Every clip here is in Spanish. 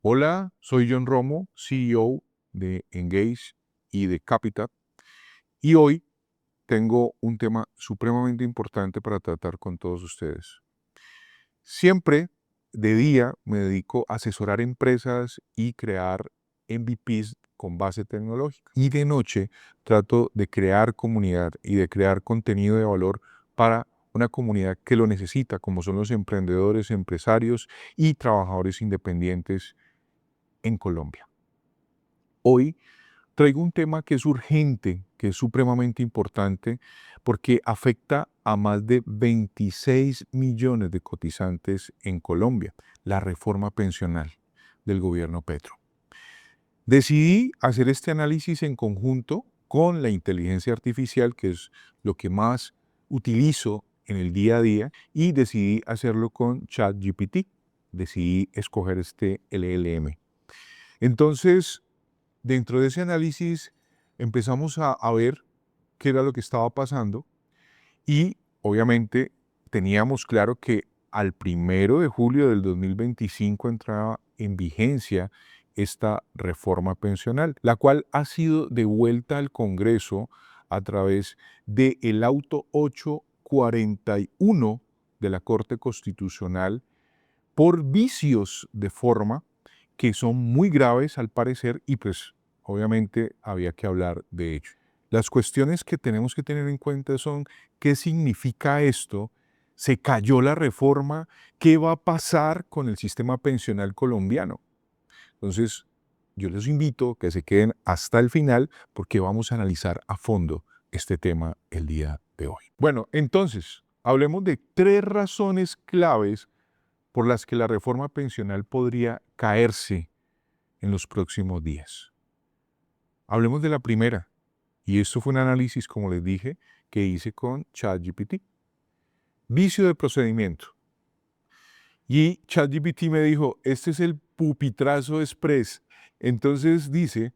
Hola, soy John Romo, CEO de Engage y de Capital, y hoy tengo un tema supremamente importante para tratar con todos ustedes. Siempre de día me dedico a asesorar empresas y crear MVPs con base tecnológica. Y de noche trato de crear comunidad y de crear contenido de valor para una comunidad que lo necesita, como son los emprendedores, empresarios y trabajadores independientes en Colombia. Hoy traigo un tema que es urgente, que es supremamente importante, porque afecta a más de 26 millones de cotizantes en Colombia, la reforma pensional del gobierno Petro. Decidí hacer este análisis en conjunto con la inteligencia artificial, que es lo que más utilizo en el día a día, y decidí hacerlo con ChatGPT. Decidí escoger este LLM. Entonces, dentro de ese análisis empezamos a ver qué era lo que estaba pasando y obviamente teníamos claro que al 1 de julio del 2025 entraba en vigencia esta reforma pensional, la cual ha sido devuelta al Congreso a través del auto 841 de la Corte Constitucional por vicios de forma que son muy graves al parecer y pues obviamente había que hablar de ello. Las cuestiones que tenemos que tener en cuenta son qué significa esto, se cayó la reforma, qué va a pasar con el sistema pensional colombiano. Entonces, yo les invito a que se queden hasta el final porque vamos a analizar a fondo este tema el día de hoy. Bueno, entonces, hablemos de 3 razones claves por las que la reforma pensional podría caerse en los próximos días. Hablemos de la primera, y esto fue un análisis, como les dije, que hice con ChatGPT. Vicio de procedimiento. Y ChatGPT me dijo, este es el pupitrazo express. Entonces dice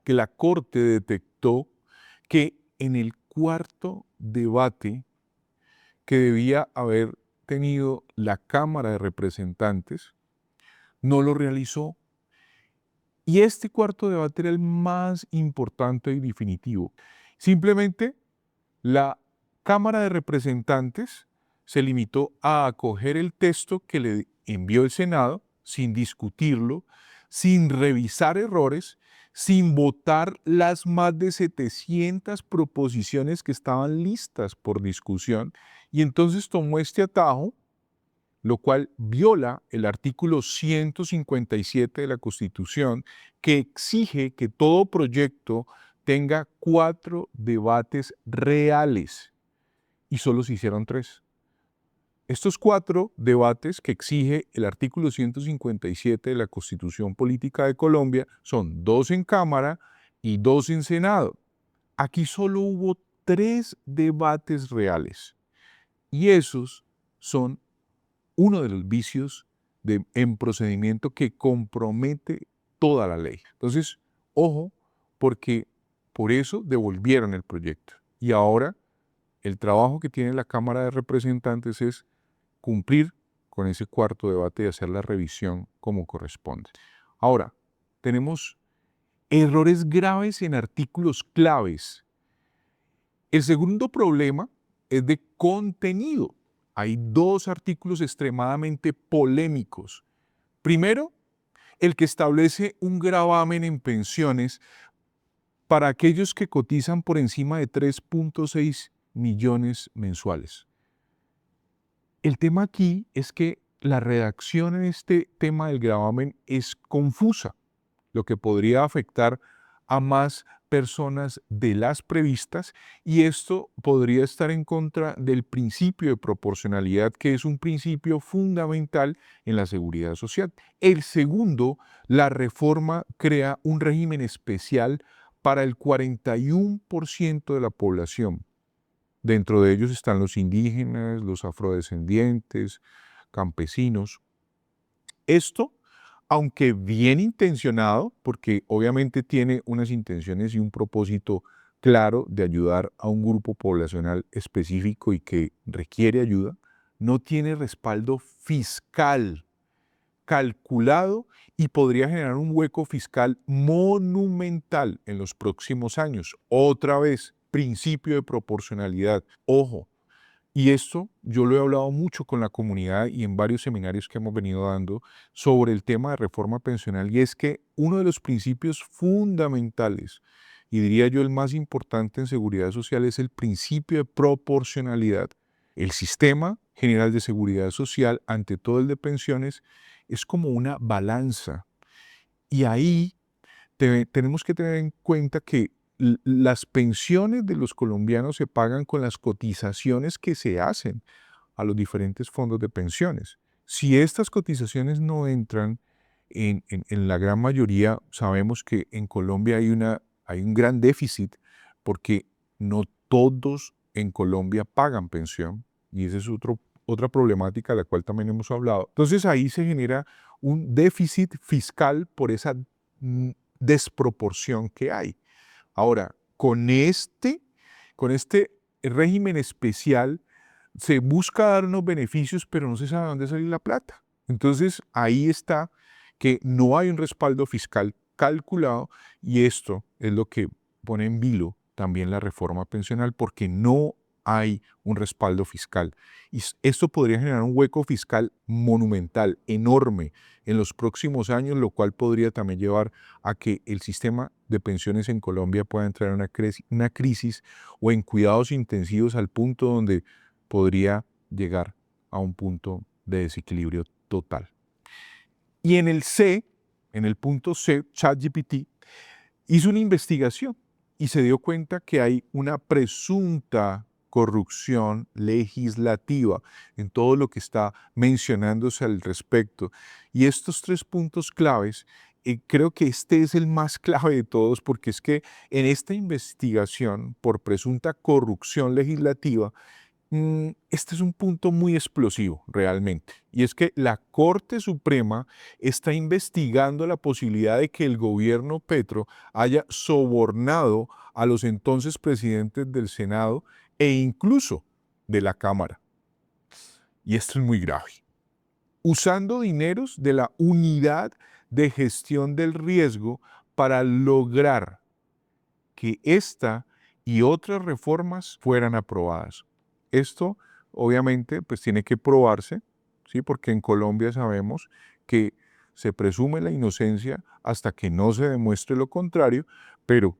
que la Corte detectó que en el cuarto debate que debía haber tenido la Cámara de Representantes, no lo realizó. Y este cuarto debate era el más importante y definitivo. Simplemente la Cámara de Representantes se limitó a acoger el texto que le envió el Senado sin discutirlo, sin revisar errores, sin votar las más de 700 proposiciones que estaban listas por discusión, y entonces tomó este atajo, lo cual viola el artículo 157 de la Constitución, que exige que todo proyecto tenga 4 debates reales, y solo se hicieron 3. Estos 4 debates que exige el artículo 157 de la Constitución Política de Colombia son 2 en Cámara y 2 en Senado. Aquí solo hubo 3 debates reales, y esos son uno de los vicios en procedimiento que compromete toda la ley. Entonces, ojo, porque por eso devolvieron el proyecto. Y ahora el trabajo que tiene la Cámara de Representantes es cumplir con ese cuarto debate y hacer la revisión como corresponde. Ahora, tenemos errores graves en artículos claves. El segundo problema es de contenido. Hay 2 artículos extremadamente polémicos. Primero, el que establece un gravamen en pensiones para aquellos que cotizan por encima de 3.6 millones mensuales. El tema aquí es que la redacción en este tema del gravamen es confusa, lo que podría afectar a más personas de las previstas, y esto podría estar en contra del principio de proporcionalidad, que es un principio fundamental en la seguridad social. El segundo, la reforma crea un régimen especial para el 41% de la población. Dentro de ellos están los indígenas, los afrodescendientes, campesinos. Esto, aunque bien intencionado, porque obviamente tiene unas intenciones y un propósito claro de ayudar a un grupo poblacional específico y que requiere ayuda, no tiene respaldo fiscal. calculado y podría generar un hueco fiscal monumental en los próximos años. Otra vez, principio de proporcionalidad. Ojo, y esto yo lo he hablado mucho con la comunidad y en varios seminarios que hemos venido dando sobre el tema de reforma pensional, y es que uno de los principios fundamentales, y diría yo el más importante en seguridad social, es el principio de proporcionalidad. El sistema general de seguridad social, ante todo el de pensiones, es como una balanza. Y ahí tenemos que tener en cuenta que las pensiones de los colombianos se pagan con las cotizaciones que se hacen a los diferentes fondos de pensiones. Si estas cotizaciones no entran, en la gran mayoría sabemos que en Colombia hay un gran déficit porque no todos en Colombia pagan pensión, y esa es otra problemática de la cual también hemos hablado. Entonces ahí se genera un déficit fiscal por esa desproporción que hay. Ahora, con este régimen especial se busca dar unos beneficios, pero no se sabe dónde salir la plata. Entonces, ahí está que no hay un respaldo fiscal calculado, y esto es lo que pone en vilo también la reforma pensional, porque no hay un respaldo fiscal. Y esto podría generar un hueco fiscal monumental, enorme, en los próximos años, lo cual podría también llevar a que el sistema de pensiones en Colombia pueda entrar en una crisis o en cuidados intensivos al punto donde podría llegar a un punto de desequilibrio total. Y en el punto C, ChatGPT hizo una investigación y se dio cuenta que hay una presunta corrupción legislativa en todo lo que está mencionándose al respecto. Y estos 3 puntos claves, creo que este es el más clave de todos, porque es que en esta investigación por presunta corrupción legislativa, este es un punto muy explosivo realmente, y es que la Corte Suprema está investigando la posibilidad de que el gobierno Petro haya sobornado a los entonces presidentes del Senado e incluso de la Cámara. Y esto es muy grave. Usando dineros de la Unidad de Gestión del Riesgo para lograr que esta y otras reformas fueran aprobadas. Esto, obviamente, pues tiene que probarse, ¿sí? Porque en Colombia sabemos que se presume la inocencia hasta que no se demuestre lo contrario, pero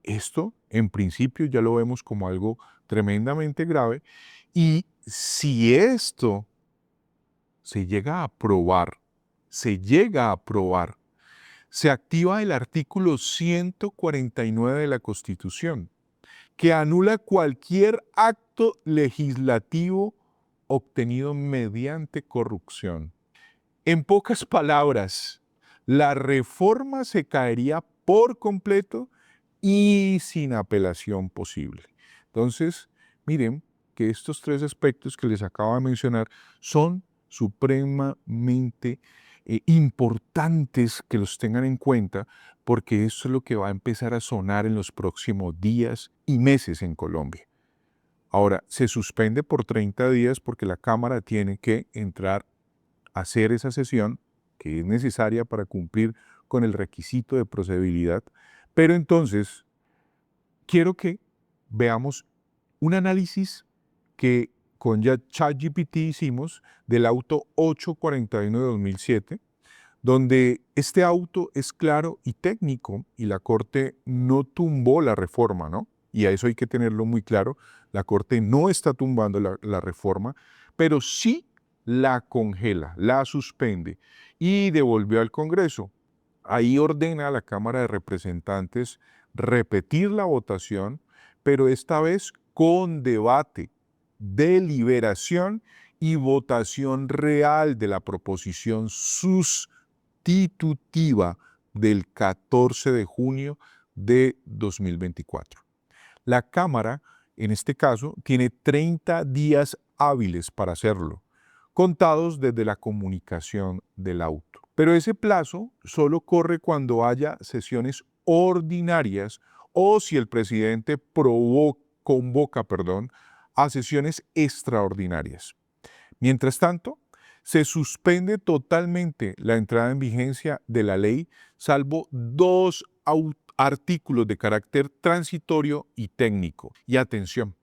esto, en principio, ya lo vemos como algo tremendamente grave, y si esto se llega a aprobar, se activa el artículo 149 de la Constitución, que anula cualquier acto legislativo obtenido mediante corrupción. En pocas palabras, la reforma se caería por completo y sin apelación posible. Entonces, miren que estos 3 aspectos que les acabo de mencionar son supremamente importantes que los tengan en cuenta, porque eso es lo que va a empezar a sonar en los próximos días y meses en Colombia. Ahora, se suspende por 30 días porque la Cámara tiene que entrar a hacer esa sesión que es necesaria para cumplir con el requisito de procedibilidad, pero entonces quiero que veamos un análisis que con ChatGPT hicimos del auto 841 de 2007, donde este auto es claro y técnico y la Corte no tumbó la reforma, ¿no? Y a eso hay que tenerlo muy claro. La Corte no está tumbando la reforma, pero sí la congela, la suspende y devolvió al Congreso. Ahí ordena a la Cámara de Representantes repetir la votación, pero esta vez con debate, deliberación y votación real de la proposición sustitutiva del 14 de junio de 2024. La Cámara, en este caso, tiene 30 días hábiles para hacerlo, contados desde la comunicación del auto. Pero ese plazo solo corre cuando haya sesiones ordinarias o si el presidente convoca a sesiones extraordinarias. Mientras tanto, Se suspende totalmente la entrada en vigencia de la ley, salvo dos artículos de carácter transitorio y técnico. Y atención,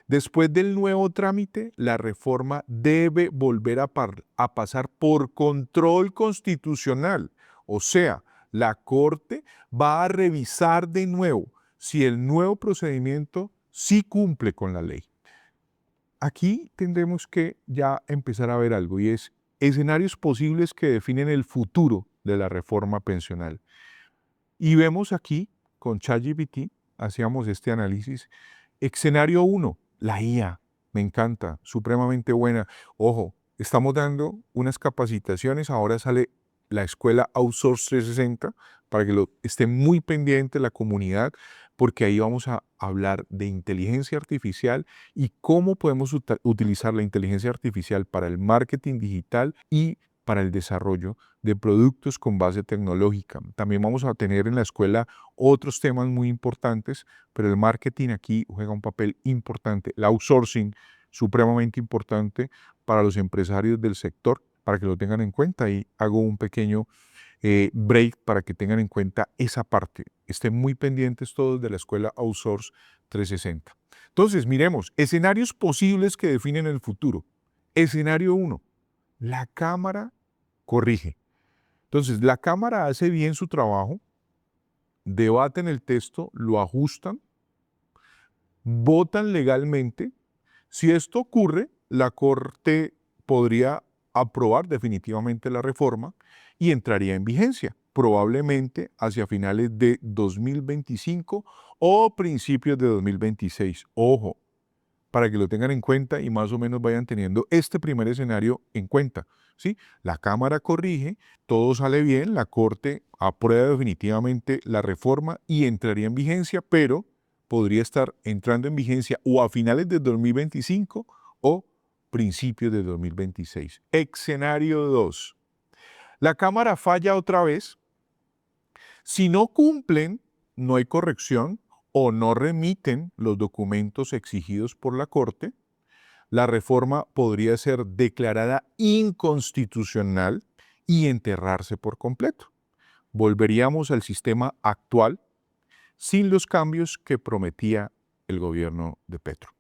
después del nuevo trámite, la reforma debe volver a pasar por control constitucional. O sea, la Corte va a revisar de nuevo si el nuevo procedimiento sí cumple con la ley. Aquí tendremos que ya empezar a ver algo, y es escenarios posibles que definen el futuro de la reforma pensional. Y vemos aquí, con ChatGPT, hacíamos este análisis. Escenario 1, la IA, me encanta, supremamente buena. Ojo, estamos dando unas capacitaciones, ahora sale la escuela Outsource 360, para que lo esté muy pendiente la comunidad, porque ahí vamos a hablar de inteligencia artificial y cómo podemos utilizar la inteligencia artificial para el marketing digital y para el desarrollo de productos con base tecnológica. También vamos a tener en la escuela otros temas muy importantes, pero el marketing aquí juega un papel importante. El outsourcing, supremamente importante para los empresarios del sector, para que lo tengan en cuenta. Y hago un pequeño break para que tengan en cuenta esa parte. Estén muy pendientes todos de la escuela Outsource 360. Entonces, miremos, escenarios posibles que definen el futuro. Escenario 1, la Cámara corrige. Entonces, la Cámara hace bien su trabajo, debaten el texto, lo ajustan, votan legalmente. Si esto ocurre, la Corte podría aprobar definitivamente la reforma y entraría en vigencia, probablemente hacia finales de 2025 o principios de 2026. Ojo, para que lo tengan en cuenta y más o menos vayan teniendo este primer escenario en cuenta, ¿sí? La Cámara corrige, todo sale bien, la Corte aprueba definitivamente la reforma y entraría en vigencia, pero podría estar entrando en vigencia o a finales de 2025 o principios de 2026. Escenario 2. La Cámara falla otra vez. Si no cumplen, no hay corrección o no remiten los documentos exigidos por la Corte, la reforma podría ser declarada inconstitucional y enterrarse por completo. Volveríamos al sistema actual sin los cambios que prometía el gobierno de Petro.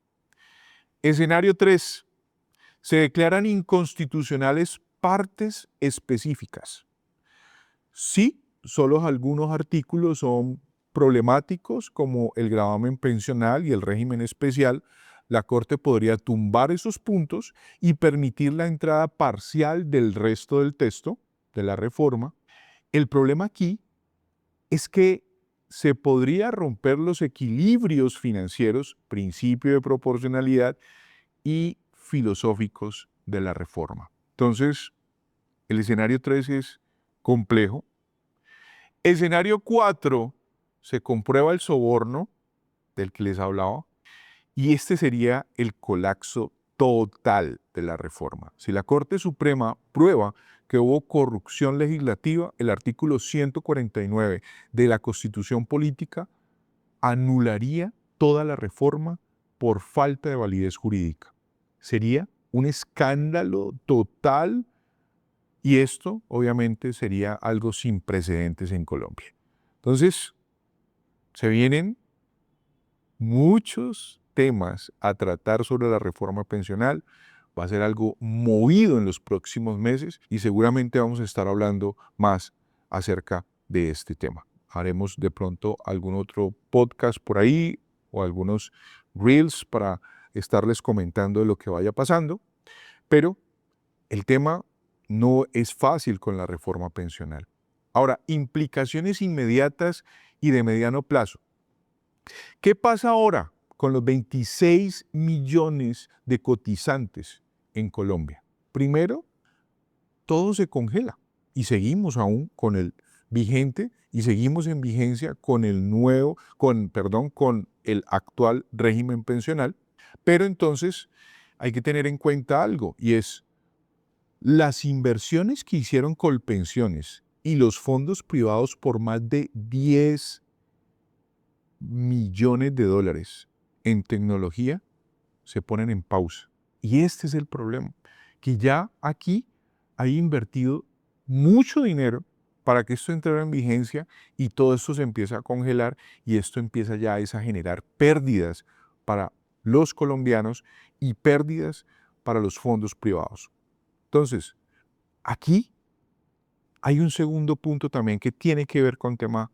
Escenario 3. Se declaran inconstitucionales partes específicas. Sí, solo algunos artículos son problemáticos, como el gravamen pensional y el régimen especial. La Corte podría tumbar esos puntos y permitir la entrada parcial del resto del texto de la reforma. El problema aquí es que se podría romper los equilibrios financieros, principio de proporcionalidad y filosóficos de la reforma. Entonces, el escenario 3 es complejo. Escenario 4, se comprueba el soborno del que les hablaba, y este sería el colapso total de la reforma. Si la Corte Suprema prueba que hubo corrupción legislativa, el artículo 149 de la Constitución Política anularía toda la reforma por falta de validez jurídica. Sería un escándalo total, y esto obviamente sería algo sin precedentes en Colombia. Entonces, se vienen muchos temas a tratar sobre la reforma pensional. Va a ser algo movido en los próximos meses y seguramente vamos a estar hablando más acerca de este tema. Haremos de pronto algún otro podcast por ahí o algunos reels para estarles comentando de lo que vaya pasando, pero el tema no es fácil con la reforma pensional. Ahora, implicaciones inmediatas y de mediano plazo. ¿Qué pasa ahora con los 26 millones de cotizantes en Colombia? Primero, todo se congela y seguimos aún con el vigente y seguimos en vigencia con con el actual régimen pensional. Pero entonces hay que tener en cuenta algo, y es las inversiones que hicieron Colpensiones y los fondos privados por más de 10 millones de dólares en tecnología se ponen en pausa. Y este es el problema, que ya aquí hay invertido mucho dinero para que esto entre en vigencia y todo esto se empieza a congelar y esto empieza ya a generar pérdidas para los colombianos y pérdidas para los fondos privados. Entonces, aquí hay un segundo punto también que tiene que ver con tema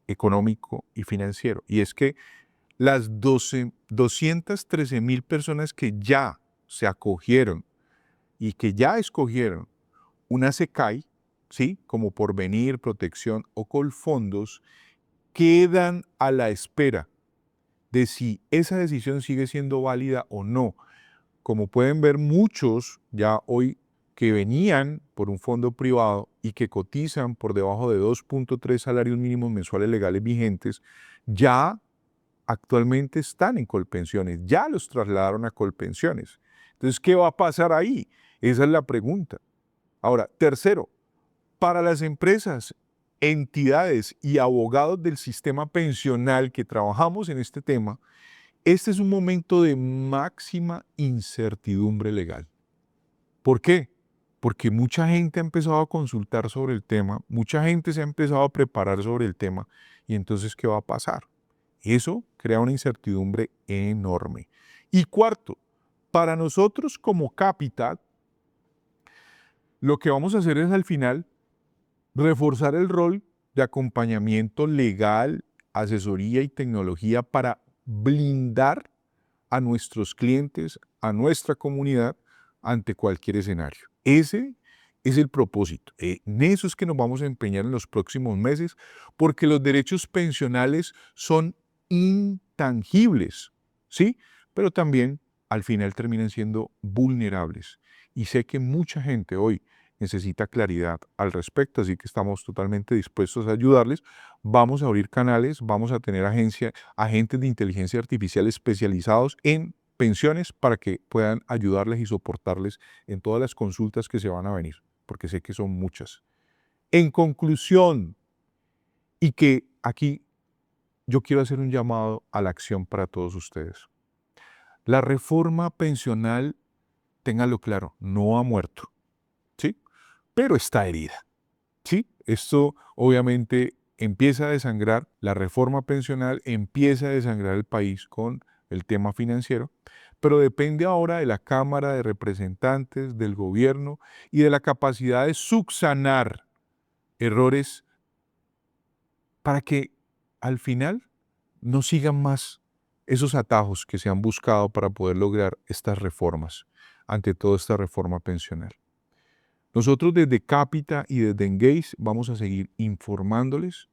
económico y financiero, y es que las 213.000 personas que ya se acogieron y que ya escogieron una SECAI, ¿sí? Como Porvenir, Protección o Colfondos, quedan a la espera de si esa decisión sigue siendo válida o no. Como pueden ver, muchos ya hoy que venían por un fondo privado y que cotizan por debajo de 2.3 salarios mínimos mensuales legales vigentes, ya actualmente están en Colpensiones, ya los trasladaron a Colpensiones. Entonces, ¿qué va a pasar ahí? Esa es la pregunta. Ahora, tercero, para las empresas, entidades y abogados del sistema pensional que trabajamos en este tema, este es un momento de máxima incertidumbre legal. ¿Por qué? Porque mucha gente ha empezado a consultar sobre el tema, mucha gente se ha empezado a preparar sobre el tema, y entonces, ¿qué va a pasar? Eso crea una incertidumbre enorme. Y cuarto, para nosotros como Capital, lo que vamos a hacer es al final reforzar el rol de acompañamiento legal, asesoría y tecnología para blindar a nuestros clientes, a nuestra comunidad, ante cualquier escenario. Ese es el propósito. En eso es que nos vamos a empeñar en los próximos meses, porque los derechos pensionales son intangibles, ¿sí? Pero también al final terminan siendo vulnerables. Y sé que mucha gente hoy necesita claridad al respecto, así que estamos totalmente dispuestos a ayudarles. Vamos a abrir canales, vamos a tener agentes de inteligencia artificial especializados en pensiones para que puedan ayudarles y soportarles en todas las consultas que se van a venir, porque sé que son muchas. En conclusión, y que aquí yo quiero hacer un llamado a la acción para todos ustedes. La reforma pensional, ténganlo claro, no ha muerto, ¿sí? Pero está herida, ¿sí? Esto obviamente empieza a desangrar, la reforma pensional empieza a desangrar el país con el tema financiero, pero depende ahora de la Cámara de Representantes, del gobierno y de la capacidad de subsanar errores para que al final no sigan más esos atajos que se han buscado para poder lograr estas reformas, ante todo esta reforma pensional. Nosotros desde Capita y desde Engage vamos a seguir informándoles,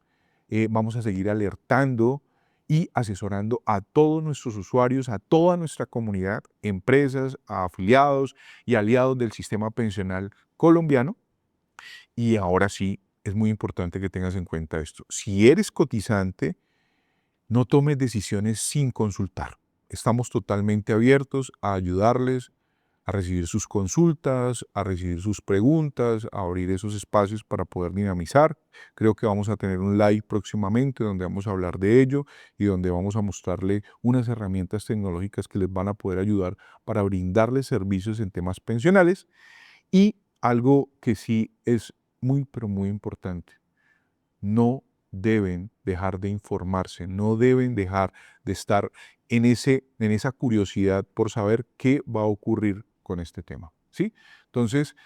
vamos a seguir alertando y asesorando a todos nuestros usuarios, a toda nuestra comunidad, empresas, afiliados y aliados del sistema pensional colombiano. Y ahora sí, es muy importante que tengas en cuenta esto. Si eres cotizante, no tomes decisiones sin consultar. Estamos totalmente abiertos a ayudarles, a recibir sus consultas, a recibir sus preguntas, a abrir esos espacios para poder dinamizar. Creo que vamos a tener un live próximamente donde vamos a hablar de ello y donde vamos a mostrarle unas herramientas tecnológicas que les van a poder ayudar para brindarles servicios en temas pensionales. Y algo que sí es muy, pero muy importante, no deben dejar de informarse, no deben dejar de estar en esa curiosidad por saber qué va a ocurrir con este tema, ¿sí? Entonces,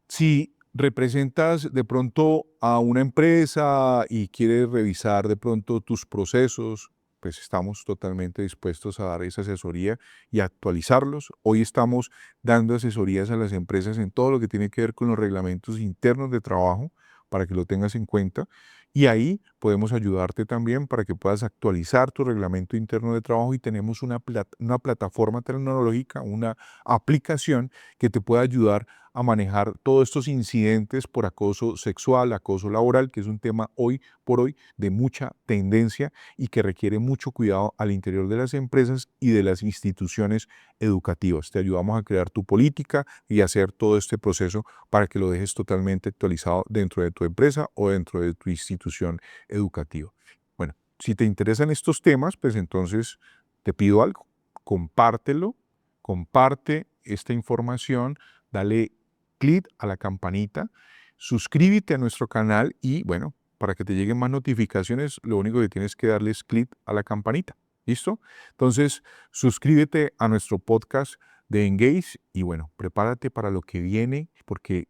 si representas de pronto a una empresa y quieres revisar de pronto tus procesos, pues estamos totalmente dispuestos a dar esa asesoría y actualizarlos. Hoy estamos dando asesorías a las empresas en todo lo que tiene que ver con los reglamentos internos de trabajo, para que lo tengas en cuenta. Y ahí podemos ayudarte también para que puedas actualizar tu reglamento interno de trabajo y tenemos una plataforma tecnológica, una aplicación que te pueda ayudar a manejar todos estos incidentes por acoso sexual, acoso laboral, que es un tema hoy por hoy de mucha tendencia y que requiere mucho cuidado al interior de las empresas y de las instituciones educativas. Te ayudamos a crear tu política y hacer todo este proceso para que lo dejes totalmente actualizado dentro de tu empresa o dentro de tu institución educativa. Bueno, si te interesan estos temas, pues entonces te pido algo, compártelo, comparte esta información, dale clic a la campanita, suscríbete a nuestro canal y bueno, para que te lleguen más notificaciones, lo único que tienes que darle es clic a la campanita. ¿Listo? Entonces, suscríbete a nuestro podcast de Engage y bueno, prepárate para lo que viene porque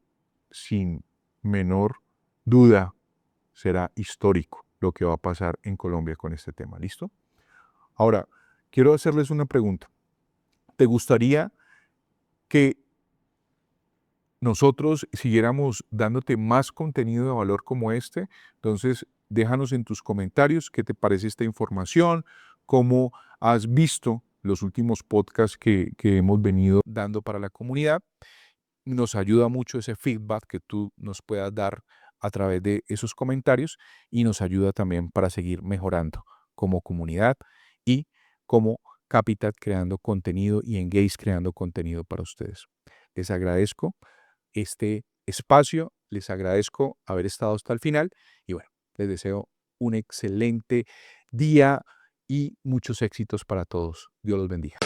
sin menor duda será histórico lo que va a pasar en Colombia con este tema. ¿Listo? Ahora, quiero hacerles una pregunta. ¿Te gustaría que nosotros siguiéramos dándote más contenido de valor como este? Entonces, déjanos en tus comentarios qué te parece esta información, cómo has visto los últimos podcasts que hemos venido dando para la comunidad. Nos ayuda mucho ese feedback que tú nos puedas dar a través de esos comentarios y nos ayuda también para seguir mejorando como comunidad y como Capital creando contenido y Engage creando contenido para ustedes. Les agradezco este espacio, les agradezco haber estado hasta el final y bueno, les deseo un excelente día y muchos éxitos para todos. Dios los bendiga.